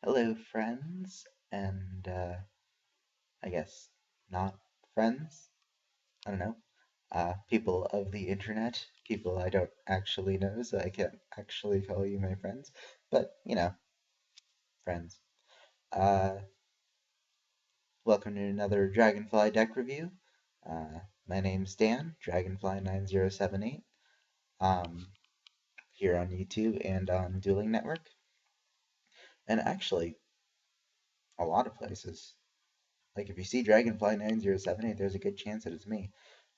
Hello, friends, and I guess not friends. I don't know. People of the internet, people I don't actually know, so I can't actually call you my friends, but friends. Uh, Welcome to another Dragonfly deck review. Uh, my name's Dan, Dragonfly9078, um, here on YouTube and on Dueling Network, and actually a lot of places. Like if you see Dragonfly9078, there's a good chance that it's me.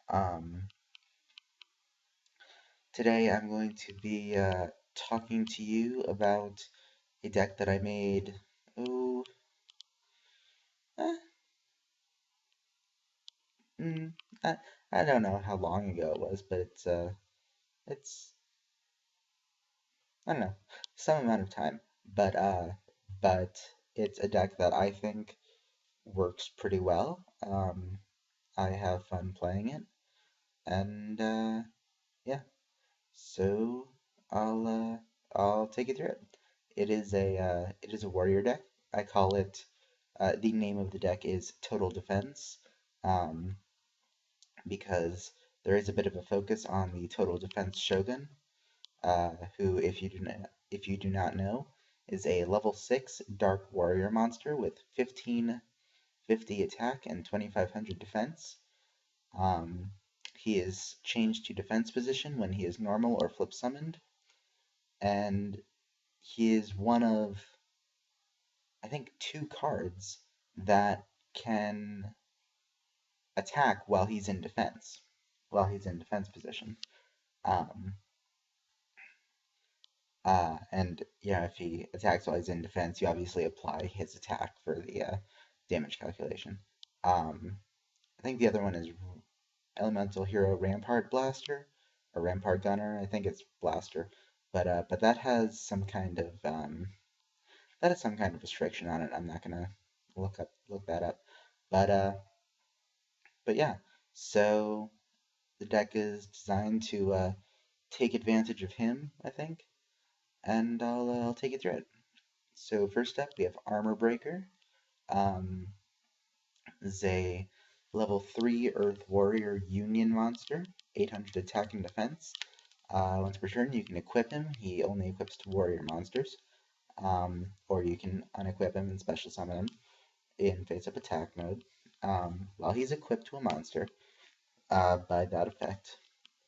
Um, Today I'm going to be talking to you about a deck that I made, oh, eh, mm, I, I don't know how long ago it was, but it's, I don't know, some amount of time. But, uh, but it's a deck that I think works pretty well. I have fun playing it, and, yeah, so I'll, uh, I'll take you through it. It is a warrior deck. I call it. The name of the deck is Total Defense, um, because there is a bit of a focus on the Total Defense Shogun, who, if you do not know, is a level 6 Dark Warrior monster with 1550 attack and 2500 defense. Um, he is changed to defense position when he is normal or flip summoned, and he is one of, I think, two cards that can attack while he's in defense position. Um, and yeah, if he attacks while he's in defense, you obviously apply his attack for the damage calculation. Um, I think the other one is Elemental Hero Rampart Blaster or Rampart Gunner. I think it's Blaster, but that has some kind of restriction on it. I'm not gonna look that up, but uh, but yeah. So the deck is designed to take advantage of him, I think, and I'll take you through it. So first up, we have Armor Breaker. Um, this is a level 3 Earth Warrior Union monster, 800 attack and defense. Once per turn, you can equip him. He only equips to warrior monsters. Or you can unequip him and special summon him in face-up attack mode. While he's equipped to a monster, by that effect,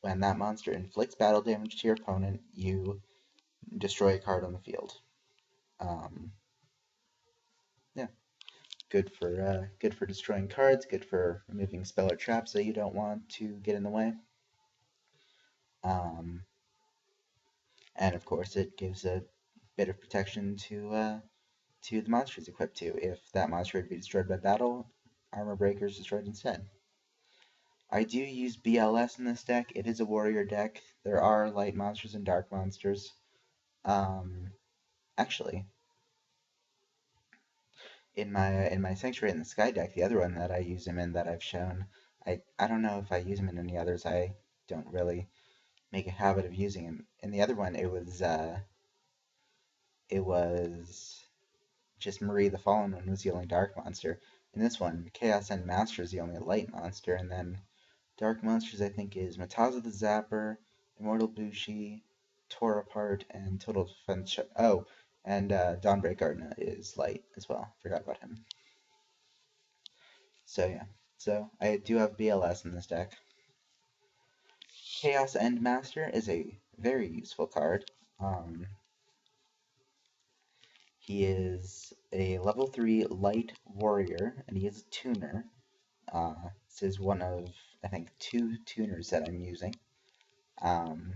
when that monster inflicts battle damage to your opponent, you destroy a card on the field. Um, yeah, good for destroying cards. Good for removing spell or traps that you don't want to get in the way. Um, and of course, it gives a bit of protection to the monster it's equipped to. If that monster would be destroyed by battle, Armor Breaker is destroyed instead. I do use BLS in this deck. It is a warrior deck. There are light monsters and dark monsters. Um, Actually, in my Sanctuary in the Sky deck, the other one that I use him in that I've shown, I don't know if I use him in any others. I don't really make a habit of using him. In the other one, it was just Marie the Fallen One was the only dark monster. In this one, Chaos End Master is the only light monster, and then dark monsters I think is Mataza the Zapper, Immortal Bushi, Tore Apart, and Total Defense. Oh, and Dawnbreak Gardna is light as well. Forgot about him. So yeah, so I do have BLS in this deck. Chaos Endmaster is a very useful card. Um, he is a level 3 light warrior, and he is a tuner. This is one of, I think, two tuners that I'm using. Um,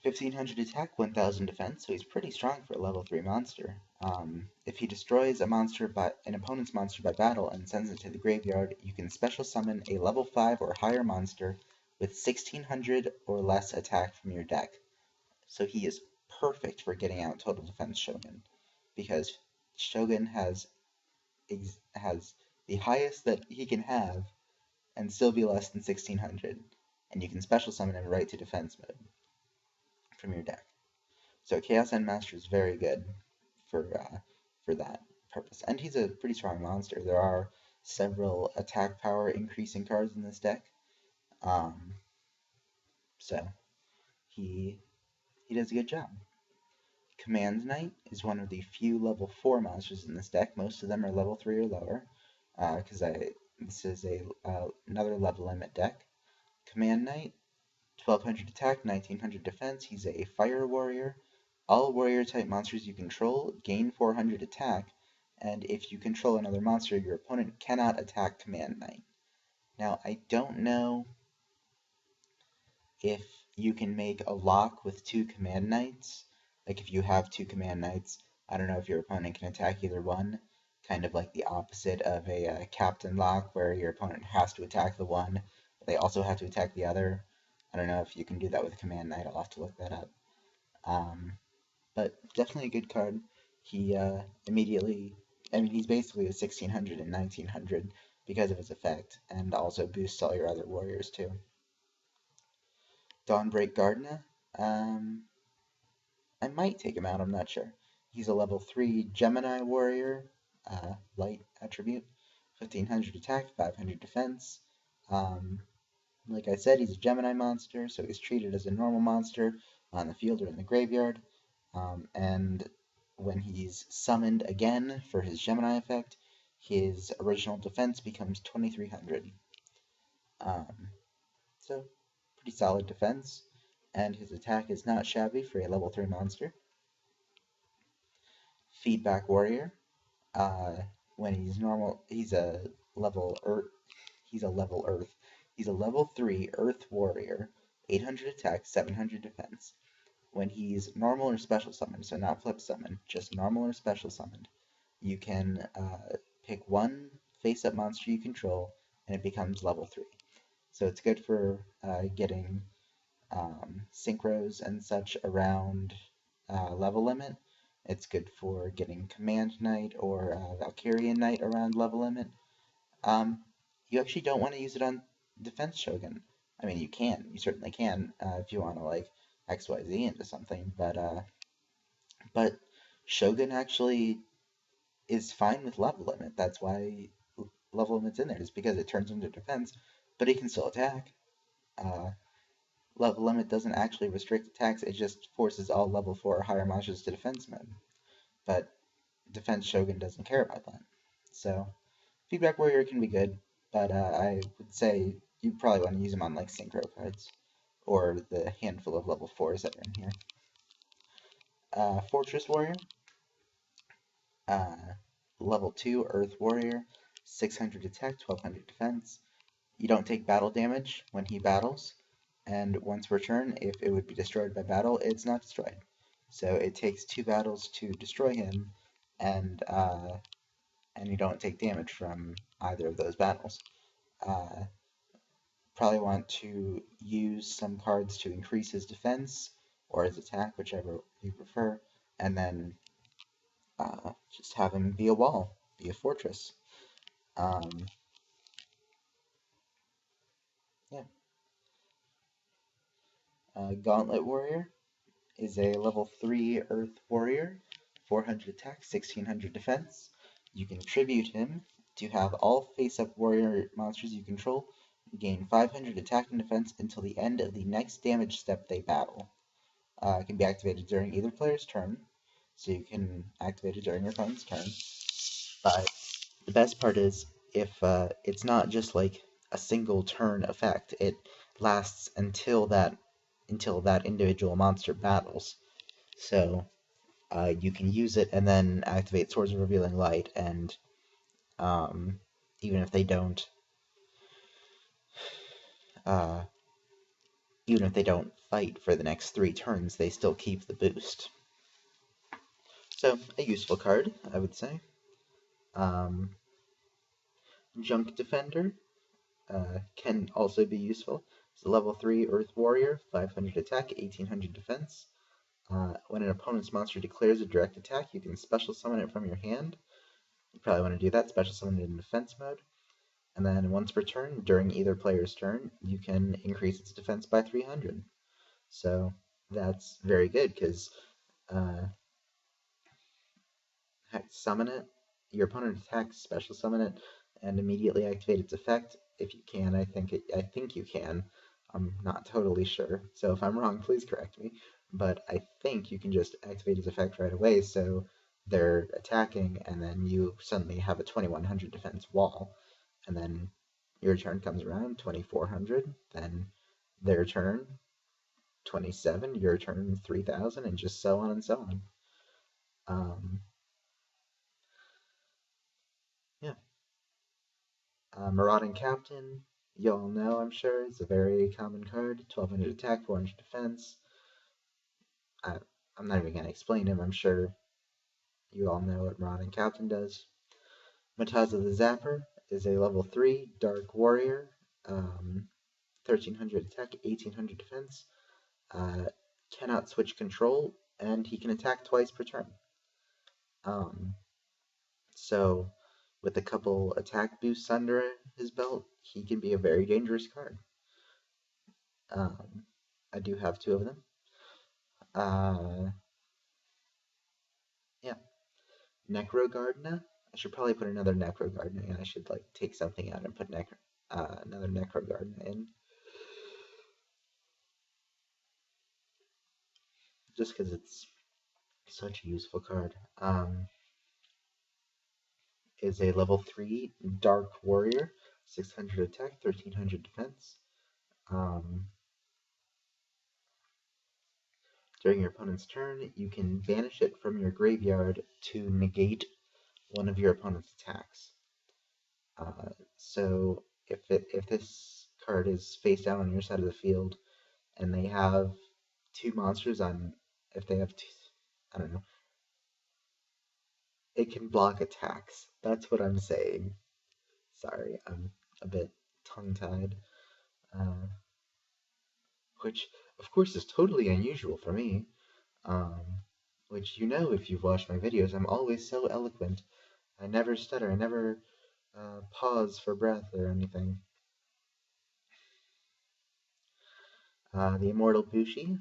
1500 attack, 1000 defense, so he's pretty strong for a level 3 monster. If he destroys an opponent's monster by battle and sends it to the graveyard, you can special summon a level 5 or higher monster with 1600 or less attack from your deck. So he is perfect for getting out Total Defense Shogun, because Shogun has the highest that he can have and still be less than 1600, and you can special summon him right to defense mode from your deck. So Chaos Endmaster is very good for that purpose. And he's a pretty strong monster. There are several attack power increasing cards in this deck, um, so he he does a good job. Command Knight is one of the few level 4 monsters in this deck. Most of them are level 3 or lower, because this is another level limit deck. Command Knight, 1200 attack, 1900 defense. He's a fire warrior. All warrior type monsters you control gain 400 attack, and if you control another monster, your opponent cannot attack Command Knight. Now, I don't know if you can make a lock with 2 Command Knights. Like, if you have 2 Command Knights, I don't know if your opponent can attack either one. Kind of like the opposite of a Captain lock, where your opponent has to attack the one, but they also have to attack the other. I don't know if you can do that with Command Knight. I'll have to look that up. But definitely a good card. He immediately, I mean, he's basically a 1600 and 1900 because of his effect, and also boosts all your other warriors too. Dawnbreak Gardener. I might take him out, I'm not sure. He's a level 3 Gemini warrior, light attribute, 1500 attack, 500 defense. Like I said, he's a Gemini monster, so he's treated as a normal monster on the field or in the graveyard. And when he's summoned again for his Gemini effect, his original defense becomes 2300. So, pretty solid defense, and his attack is not shabby for a level 3 monster. Feedback Warrior. When he's normal, he's a level Earth. He's a level 3 Earth Warrior, 800 attack, 700 defense. When he's normal or special summoned, so not flip summoned, just normal or special summoned, you can pick one face-up monster you control, and it becomes level 3. So it's good for getting synchros and such around level limit. It's good for getting Command Knight or Valkyrian Knight around level limit. You actually don't want to use it on Defense Shogun. I mean, you can. You certainly can if you want to, like, XYZ into something. But Shogun actually is fine with level limit. That's why level limit's in there, is because it turns into defense, but it can still attack. Level limit doesn't actually restrict attacks, it just forces all level 4 or higher monsters to defense mode. But Defense Shogun doesn't care about that. So, Feedback Warrior can be good, but I would say you probably want to use them on like synchro cards, or the handful of level 4s that are in here. Fortress Warrior, level 2 Earth Warrior, 600 attack, 1200 defense. You don't take battle damage when he battles, and once per turn, if it would be destroyed by battle, it's not destroyed. So it takes 2 battles to destroy him, and you don't take damage from either of those battles. Probably want to use some cards to increase his defense or his attack, whichever you prefer, and then just have him be a wall, be a fortress. Yeah. Gauntlet Warrior is a level 3 Earth Warrior, 400 attack, 1600 defense. You can tribute him to have all face-up warrior monsters you control gain 500 attack and defense until the end of the next damage step they battle. It can be activated during either player's turn, so you can activate it during your opponent's turn. But the best part is, if it's not just like a single turn effect, it lasts until that individual monster battles. So you can use it and then activate Swords of Revealing Light, and even if they don't fight for the next 3 turns, they still keep the boost. So, a useful card, I would say. Junk Defender can also be useful. It's a level 3 Earth Warrior, 500 attack, 1800 defense. When an opponent's monster declares a direct attack, you can special summon it from your hand. You probably want to do that, special summon it in defense mode. And then once per turn, during either player's turn, you can increase its defense by 300. So that's very good, because summon it. Your opponent attacks, special summon it, and immediately activate its effect. If you can, I think you can. I'm not totally sure, so if I'm wrong, please correct me. But I think you can just activate its effect right away, so they're attacking, and then you suddenly have a 2100 defense wall, and then your turn comes around, 2400, then their turn, 27, your turn, 3000, and just so on and so on. Yeah. Marauding Captain, you all know, I'm sure, it's a very common card. 1200 attack, 400 defense. I'm not even going to explain him. I'm sure you all know what Marauding Captain does. Mataza the Zapper is a level 3 Dark Warrior. 1300 attack, 1800 defense. Cannot switch control, and he can attack twice per turn. So, with a couple attack boosts under his belt, he can be a very dangerous card. I do have 2 of them. Yeah. Necrogardna. I should probably put another Necrogardna in. I should like take something out and put another Necrogardna in. Just because it's such a useful card. Is a level 3 Dark Warrior, 600 attack, 1300 defense. During your opponent's turn, you can banish it from your graveyard to negate one of your opponent's attacks. So if this card is face down on your side of the field, and they have 2 monsters on, if they have 2, I don't know, it can block attacks. That's what I'm saying. Sorry, I'm a bit tongue-tied. Which, of course, is totally unusual for me. Which, you know, if you've watched my videos, I'm always so eloquent. I never stutter, I never pause for breath or anything. The Immortal Bushi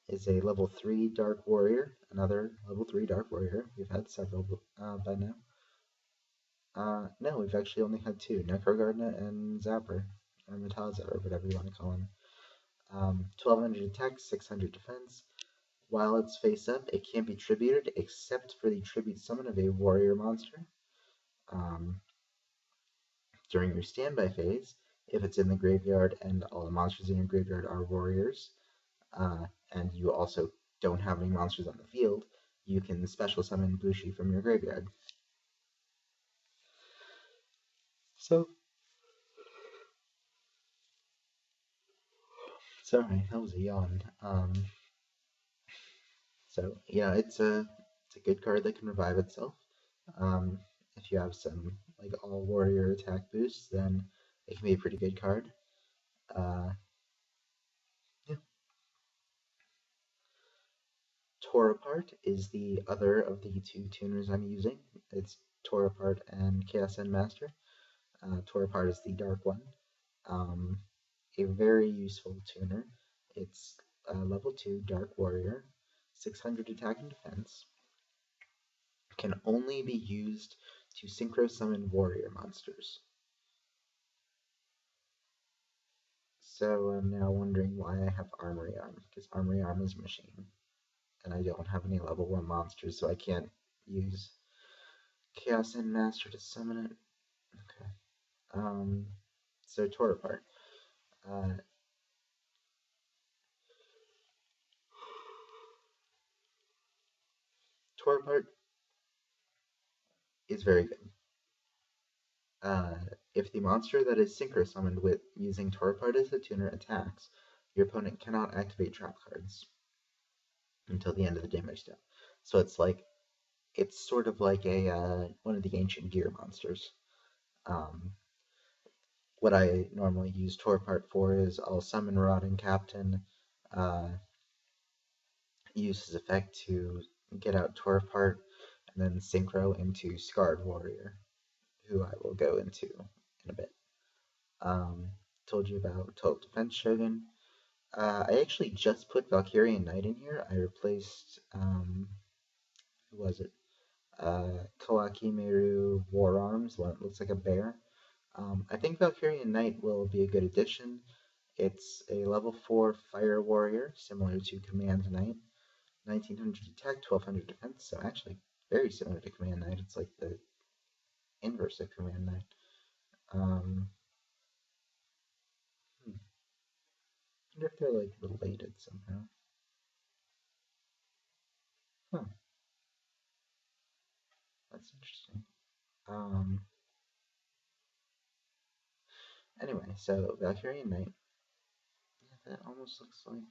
is a level 3 Dark Warrior, another level 3 Dark Warrior. We've had several by now. No, we've actually only had 2, Necrogardna and Zapper, or Mataza, or whatever you want to call him. 1200 attack, 600 defense. While it's face up, it can't be tributed except for the tribute summon of a warrior monster. During your standby phase, if it's in the graveyard and all the monsters in your graveyard are warriors, and you also don't have any monsters on the field, you can special summon Bushi from your graveyard. So, sorry, that was a yawn. So yeah, it's a good card that can revive itself. If you have some like all warrior attack boosts, then it can be a pretty good card. Yeah. Tore Apart is the other of the 2 tuners I'm using. It's Tore Apart and Chaos End Master. Tore Apart is the dark one. A very useful tuner. It's level 2 Dark Warrior, 600 attack and defense. Can only be used to synchro summon warrior monsters. So I'm now wondering why I have Armory Arm, because Armory Arm is machine, and I don't have any level 1 monsters, so I can't use Chaos End Master to summon it. Okay. So Tore Apart. Tore Apart is very good. If the monster that is synchro summoned with using Tore Apart as a tuner attacks, your opponent cannot activate trap cards until the end of the damage step. So it's sort of like a one of the ancient gear monsters. What I normally use Tore Apart for is I'll summon Marauding Captain, use his effect to get out Tore Apart, and then synchro into Scarred Warrior, who I will go into in a bit. Told you about Total Defense Shogun. I actually just put Valkyrian Knight in here. I replaced, who was it? Kawaki Meru War Arms, one that looks like a bear. I think Valkyrian Knight will be a good addition. It's a level 4 fire warrior, similar to Command Knight. 1900 attack, 1200 defense, so actually very similar to Command Knight. It's like the inverse of Command Knight. Um, I wonder if they're like related somehow. Huh, that's interesting. Um, anyway, so Valkyrian Knight. Yeah, that almost looks like.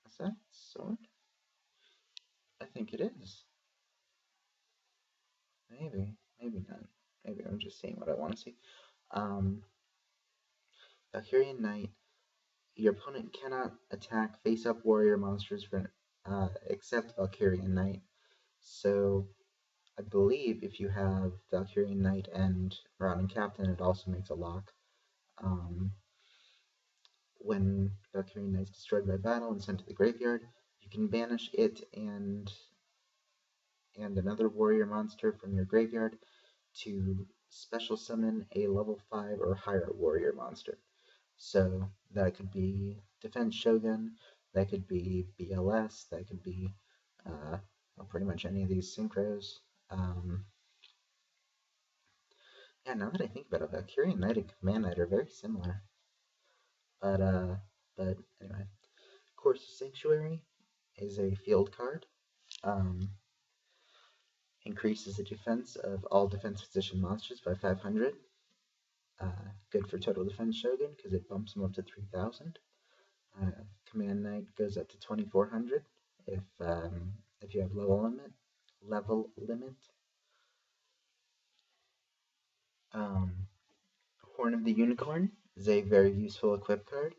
Is that sword? I think it is. Maybe, maybe not. Maybe I'm just seeing what I want to see. Um, Valkyrian Knight. Your opponent cannot attack face-up warrior monsters for except Valkyrian Knight. So I believe if you have Valkyrian Knight and Marauding Captain, it also makes a lock. When Valkyrian Knight is destroyed by battle and sent to the graveyard, you can banish it and another warrior monster from your graveyard to special summon a level 5 or higher warrior monster. So that could be Defense Shogun, that could be BLS, that could be pretty much any of these synchros. Yeah, now that I think about it, Valkyrian Knight and Command Knight are very similar. But anyway, Course of Sanctuary is a field card. Increases the defense of all defense position monsters by 500. Good for total defense Shogun because it bumps them up to 3,000. Command Knight goes up to 2,400 if you have level limit. Horn of the Unicorn is a very useful equip card.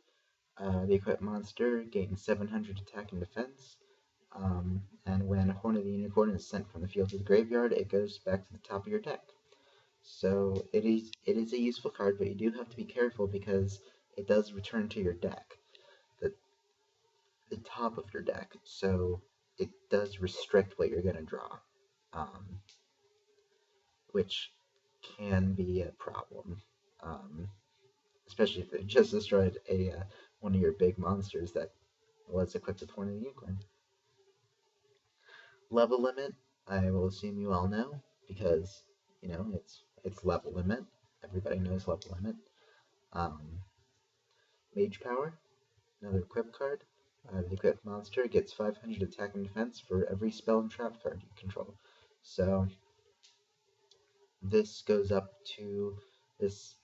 The equipped monster gains 700 attack and defense. And when Horn of the Unicorn is sent from the field to the graveyard, it goes back to the top of your deck. So it is a useful card, but you do have to be careful because it does return to your deck, the top of your deck. So it does restrict what you're going to draw, which can be a problem, especially if it just destroyed one of your big monsters that was equipped with Horn of the Unicorn. Level limit, I will assume you all know because it's level limit. Everybody knows level limit. Mage Power, another equip card. The equipped monster gets 500 attack and defense for every spell and trap card you control. So this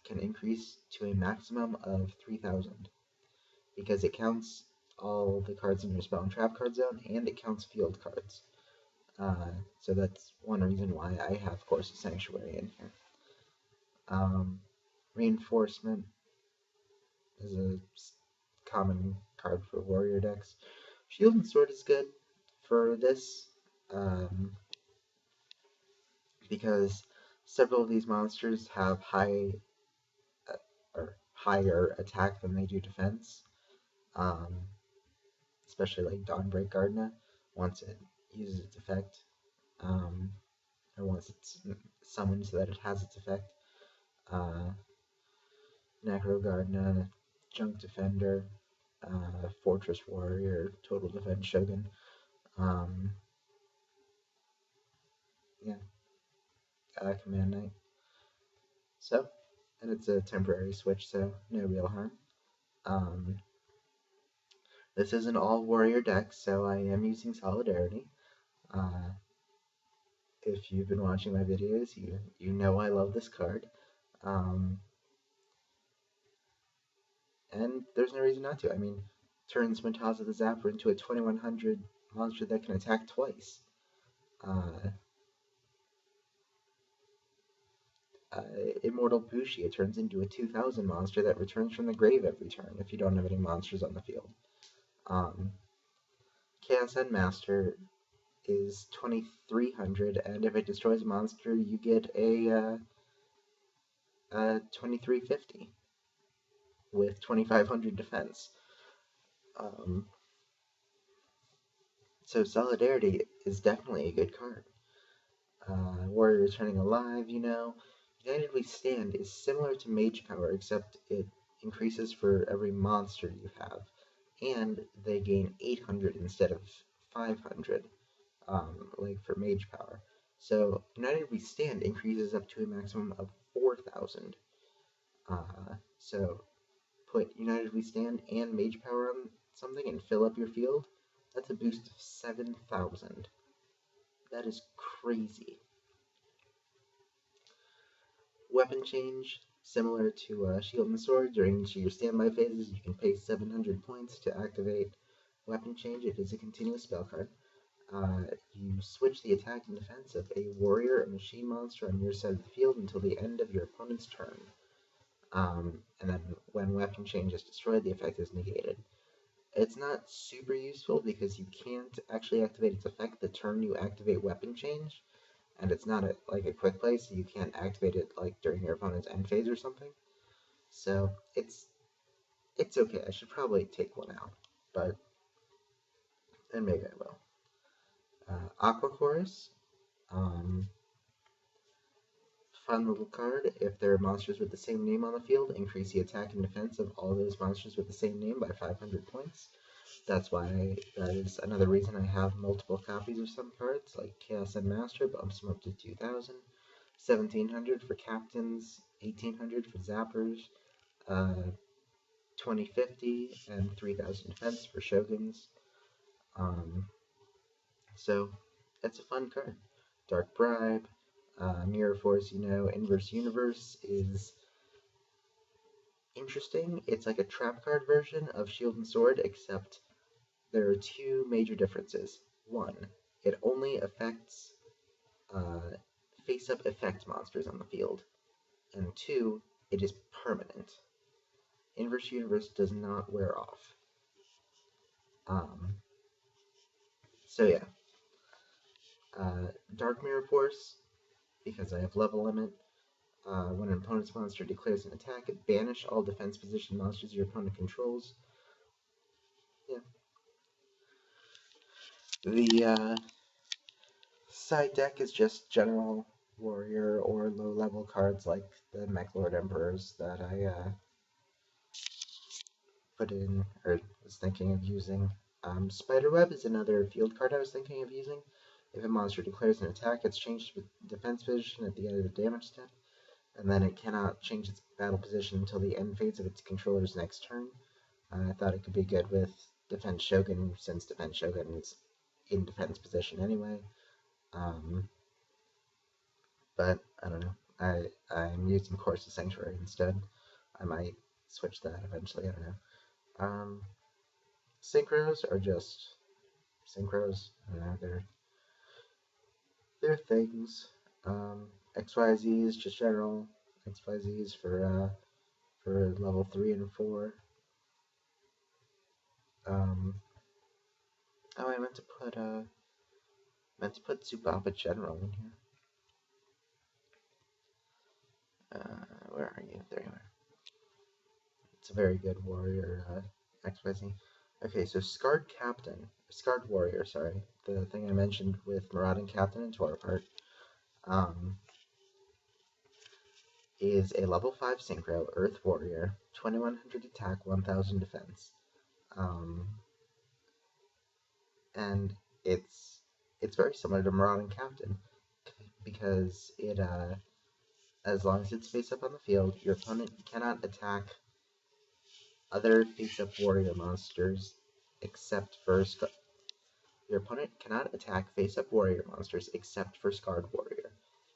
can increase to a maximum of 3,000 because it counts all the cards in your spell and trap card zone and it counts field cards. So that's one reason why I have Course of Sanctuary in here. Reinforcement is a common card for warrior decks. Shield and Sword is good for this because several of these monsters have higher attack than they do defense. Especially like Dawnbreak Gardna, once it uses its effect, or once it's summoned so that it has its effect. Necro Gardna, Junk Defender, Fortress Warrior, Total Defense Shogun. Command Knight. So, and it's a temporary switch, so no real harm. This is an all warrior deck, so I am using Solidarity. If you've been watching my videos, you know I love this card. And there's no reason not to. I mean, turns Mataza the Zapper into a 2100 monster that can attack twice. Immortal Bushi, it turns into a 2000 monster that returns from the grave every turn if you don't have any monsters on the field. Chaos Endmaster is 2300, and if it destroys a monster, you get a 2350 with 2500 defense. So Solidarity is definitely a good card. Warrior returning alive, United We Stand is similar to Mage Power, except it increases for every monster you have, and they gain 800 instead of 500, like for Mage Power. So United We Stand increases up to a maximum of 4,000. So put United We Stand and Mage Power on something and fill up your field. That's a boost of 7,000. That is crazy. Weapon change, similar to Shield and Sword. During your standby phases, you can pay 700 points to activate Weapon Change. It is a continuous spell card. You switch the attack and defense of a warrior or machine monster on your side of the field until the end of your opponent's turn. And then when Weapon Change is destroyed, the effect is negated. It's not super useful because you can't actually activate its effect the turn you activate Weapon Change, and it's not a quick play, so you can't activate it during your opponent's end phase or something. So it's okay. I should probably take one out, but and maybe I will. Aqua Chorus, fun little card. If there are monsters with the same name on the field, increase the attack and defense of all those monsters with the same name by 500 points. That is another reason I have multiple copies of some cards, like Chaos and Master bumps them up to 2,000, 1,700 for Captains, 1,800 for Zappers, 2,050, and 3,000 defense for Shoguns. So it's a fun card. Dark Bribe, Mirror Force, Inverse Universe is interesting. It's like a trap card version of Shield and Sword, except there are two major differences. One, it only affects face-up effect monsters on the field. And two, it is permanent. Inverse Universe does not wear off. So yeah. Dark Mirror Force, because I have level limit. When an opponent's monster declares an attack, banish all defense position monsters your opponent controls. Yeah. The side deck is just general warrior or low-level cards like the Mech Lord Emperors that I put in, or was thinking of using. Spiderweb is another field card I was thinking of using. If a monster declares an attack, it's changed to defense position at the end of the damage step, and then it cannot change its battle position until the end phase of its controller's next turn. I thought it could be good with Defense Shogun, since Defense Shogun is in defense position anyway. But I don't know. I'm using Course of Sanctuary instead. I might switch that eventually. I don't know. Synchros are just synchros. I don't know. They're things. XYZ is just general. XYZ is for level 3 and 4. Oh, I meant to put Tsubaba General in here. Where are you? There you are. It's a very good warrior, XYZ. Okay, so Scarred Warrior, sorry, the thing I mentioned with Marauding Captain and Torapart, is a level 5 Synchro, Earth Warrior, 2,100 attack, 1,000 defense. And it's very similar to Marauding Captain, because it, as long as it's face up on the field, your opponent cannot attack other face-up warrior monsters except for your opponent cannot attack face-up warrior monsters except for Scarred Warrior.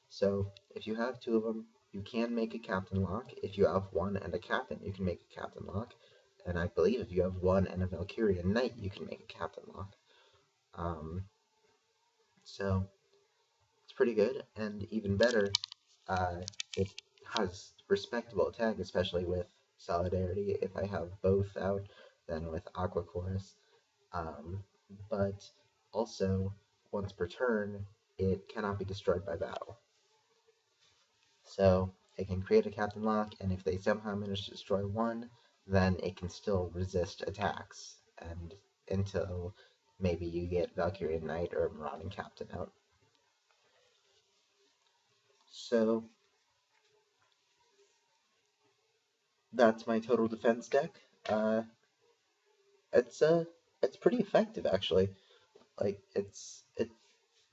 So if you have two of them, you can make a Captain Lock. If you have one and a Captain, you can make a Captain Lock. And I believe if you have one and a Valkyrian Knight, you can make a Captain Lock. So it's pretty good, and even better, it has respectable attack, especially with Solidarity. If I have both out, then with Aqua Chorus. But also, once per turn, it cannot be destroyed by battle. So it can create a Captain Lock, and if they somehow manage to destroy one, then it can still resist attacks, and until maybe you get Valkyrian Knight or Marauding Captain out. So that's my total defense deck. Uh, it's it's pretty effective actually. Like it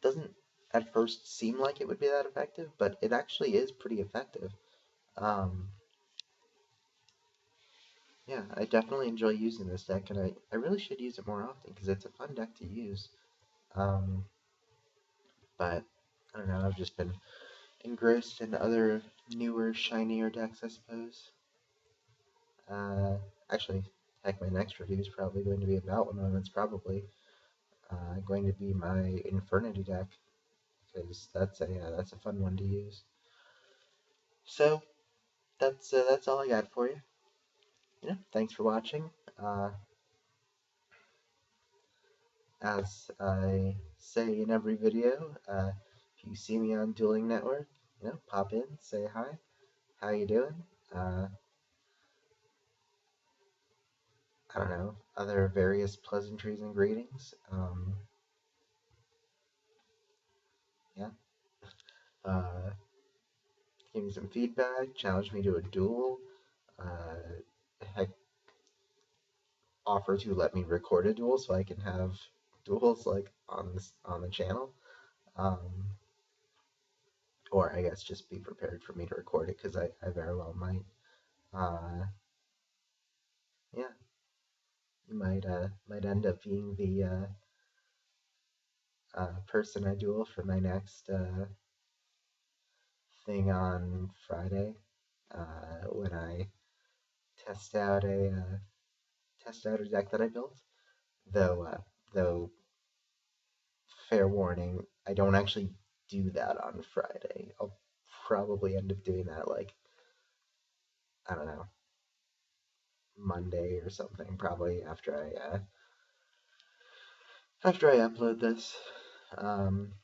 doesn't at first seem like it would be that effective, but it actually is pretty effective. Um, yeah, I definitely enjoy using this deck, and I really should use it more often because it's a fun deck to use. Um, but I don't know, I've just been engrossed in other newer, shinier decks, I suppose. Uh, actually, heck, my next review is probably going to be about one of them. It's probably going to be my Infernity deck because that's a fun one to use. So that's all I got for you. Yeah, thanks for watching. As I say in every video, if you see me on Dueling Network, pop in, say hi. How you doing? Uh, I don't know, other various pleasantries and greetings. Yeah. Uh, Give me some feedback, challenge me to a duel, heck, offer to let me record a duel so I can have duels like on the channel. Um, or I guess just be prepared for me to record it because I very well might. Uh, yeah, you might end up being the person I duel for my next thing on Friday when I test out a deck that I built. Though fair warning, I don't actually do that on Friday. I'll probably end up doing that like I don't know Monday or something. Probably after I upload this. Um,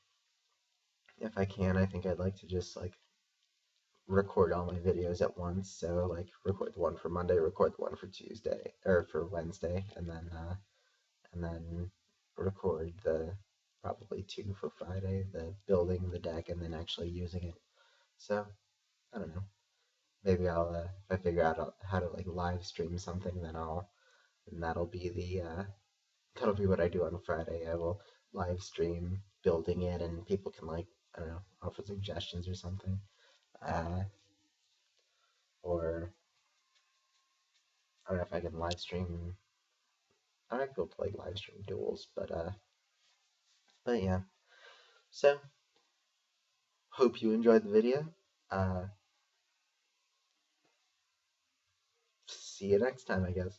if I can, I think I'd like to just like record all my videos at once. So like record the one for Monday, record the one for Tuesday or for Wednesday, and then record the probably two for Friday, the building the deck and then actually using it. So I don't know. Maybe I'll if I figure out how to like live stream something, then that'll be what I do on Friday. I will live stream building it, and people can like I don't know offer suggestions or something. Uh, or I don't know if I can live stream. I might be able to like live stream duels, but yeah. So hope you enjoyed the video. Uh, See you next time, I guess.